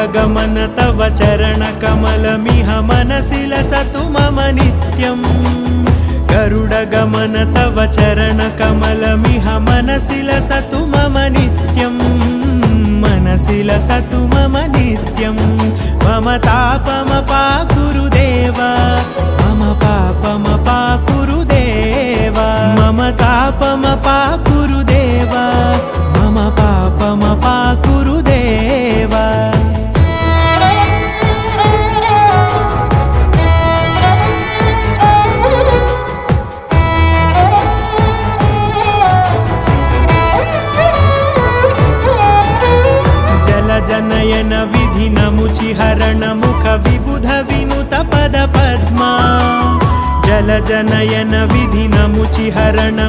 गरुडगमन तव चरणकमलमिह मनसि लसतु मम नित्यम् गरुडगमन तव चरणकमलमिह मनसि लसतु मम नित्यम् मनसि लसतु मम नित्यम् मम तापमपाकुरु देव मम पापमपाकुरु देव मम तापमपाकुरु देव मम पापमपाकुरु देव जनयन विधिनमुचिहरण मुख विबुध विनुत पद पद्मा जल जनयन विधिनमुचिहरण